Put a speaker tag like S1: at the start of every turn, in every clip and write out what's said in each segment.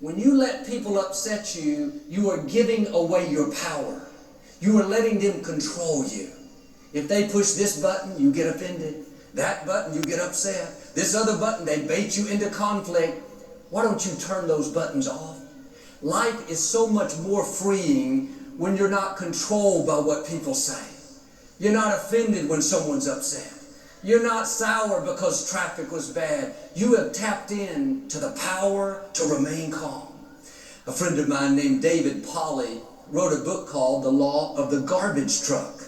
S1: When you let people upset you, you are giving away your power. You are letting them control you. If they push this button, you get offended. That button, you get upset. This other button, they bait you into conflict. Why don't you turn those buttons off? Life is so much more freeing when you're not controlled by what people say. You're not offended when someone's upset. You're not sour because traffic was bad. You have tapped in to the power to remain calm. A friend of mine named David Polly wrote a book called The Law of the Garbage Truck.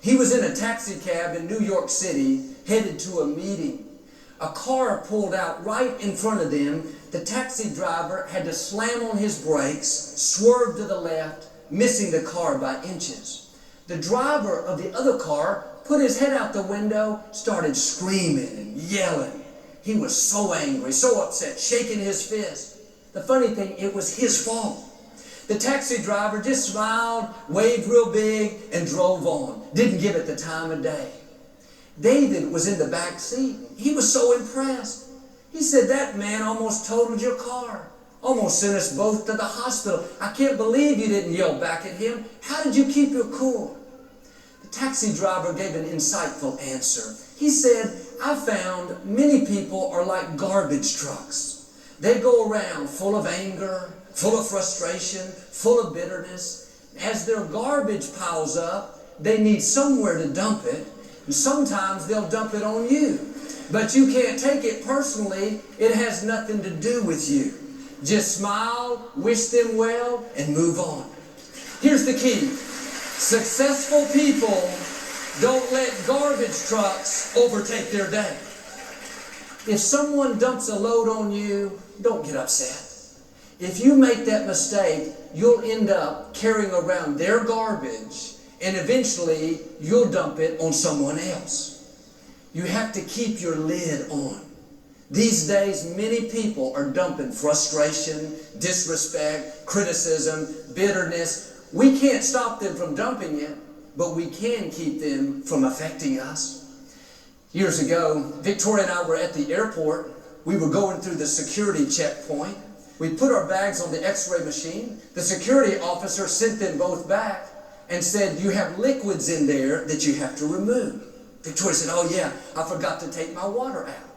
S1: He was in a taxi cab in New York City, headed to a meeting. A car pulled out right in front of them. The taxi driver had to slam on his brakes, swerve to the left, missing the car by inches. The driver of the other car put his head out the window, started screaming and yelling. He was so angry, so upset, shaking his fist. The funny thing, it was his fault. The taxi driver just smiled, waved real big, and drove on. Didn't give it the time of day. David was in the back seat. He was so impressed. He said, "That man almost totaled your car. Almost sent us both to the hospital. I can't believe you didn't yell back at him. How did you keep your cool?" The taxi driver gave an insightful answer. He said, "I found many people are like garbage trucks. They go around full of anger, full of frustration, full of bitterness. As their garbage piles up, they need somewhere to dump it. And sometimes they'll dump it on you. But you can't take it personally. It has nothing to do with you. Just smile, wish them well, and move on." Here's the key. Successful people don't let garbage trucks overtake their day. If someone dumps a load on you, don't get upset. If you make that mistake, you'll end up carrying around their garbage, and eventually you'll dump it on someone else. You have to keep your lid on. These days, many people are dumping frustration, disrespect, criticism, bitterness. We can't stop them from dumping it, but we can keep them from affecting us. Years ago, Victoria and I were at the airport. We were going through the security checkpoint. We put our bags on the x-ray machine. The security officer sent them both back and said, "You have liquids in there that you have to remove." Victoria said, "Oh yeah, I forgot to take my water out."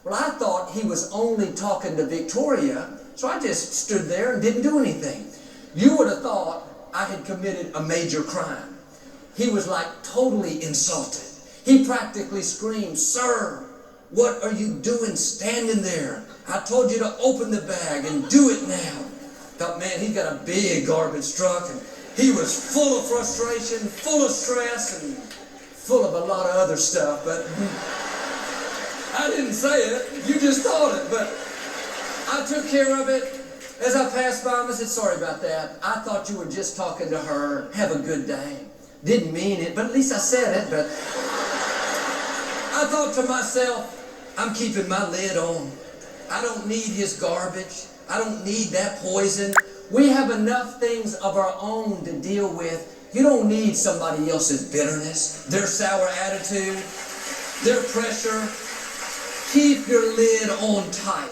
S1: Well, I thought he was only talking to Victoria, so I just stood there and didn't do anything. You would have thought I had committed a major crime. He was like totally insulted. He practically screamed, "Sir, what are you doing standing there? I told you to open the bag and do it now." Thought, man, he's got a big garbage truck, and he was full of frustration, full of stress, and full of a lot of other stuff. But I didn't say it. You just thought it. But I took care of it. As I passed by him, I said, "Sorry about that. I thought you were just talking to her. Have a good day." Didn't mean it, but at least I said it. But I thought to myself, I'm keeping my lid on. I don't need his garbage. I don't need that poison. We have enough things of our own to deal with. You don't need somebody else's bitterness, their sour attitude, their pressure. Keep your lid on tight.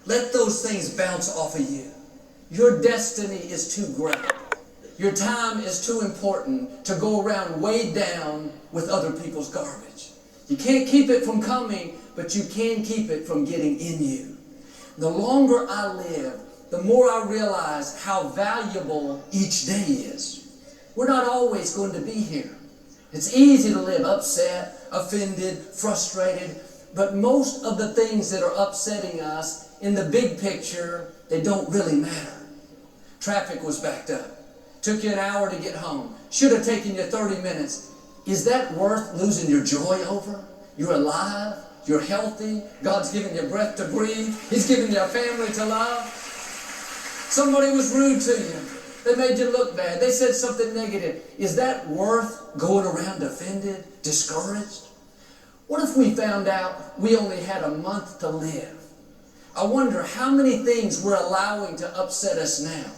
S1: Let those things bounce off of you. Your destiny is too great. Your time is too important to go around weighed down with other people's garbage. You can't keep it from coming, but you can keep it from getting in you. The longer I live, the more I realize how valuable each day is. We're not always going to be here. It's easy to live upset, offended, frustrated, but most of the things that are upsetting us in the big picture, they don't really matter. Traffic was backed up. Took you an hour to get home. Should have taken you 30 minutes. Is that worth losing your joy over? You're alive. You're healthy. God's given you breath to breathe. He's given you a family to love. Somebody was rude to you. They made you look bad. They said something negative. Is that worth going around offended, discouraged? What if we found out we only had a month to live? I wonder how many things we're allowing to upset us now.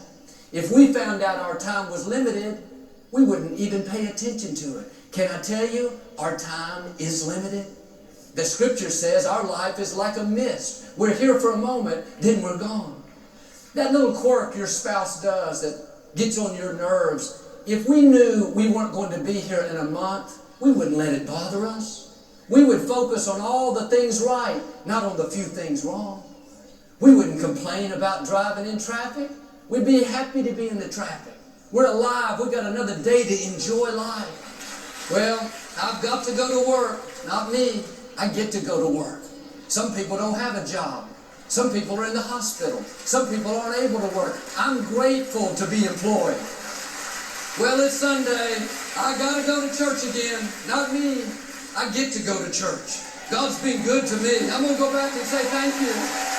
S1: If we found out our time was limited, we wouldn't even pay attention to it. Can I tell you, our time is limited? The scripture says our life is like a mist. We're here for a moment, then we're gone. That little quirk your spouse does that gets on your nerves, if we knew we weren't going to be here in a month, we wouldn't let it bother us. We would focus on all the things right, not on the few things wrong. We wouldn't complain about driving in traffic. We'd be happy to be in the traffic. We're alive. We've got another day to enjoy life. Well, I've got to go to work. Not me. I get to go to work. Some people don't have a job. Some people are in the hospital. Some people aren't able to work. I'm grateful to be employed. Well, it's Sunday. I got to go to church again. Not me. I get to go to church. God's been good to me. I'm going to go back and say thank you.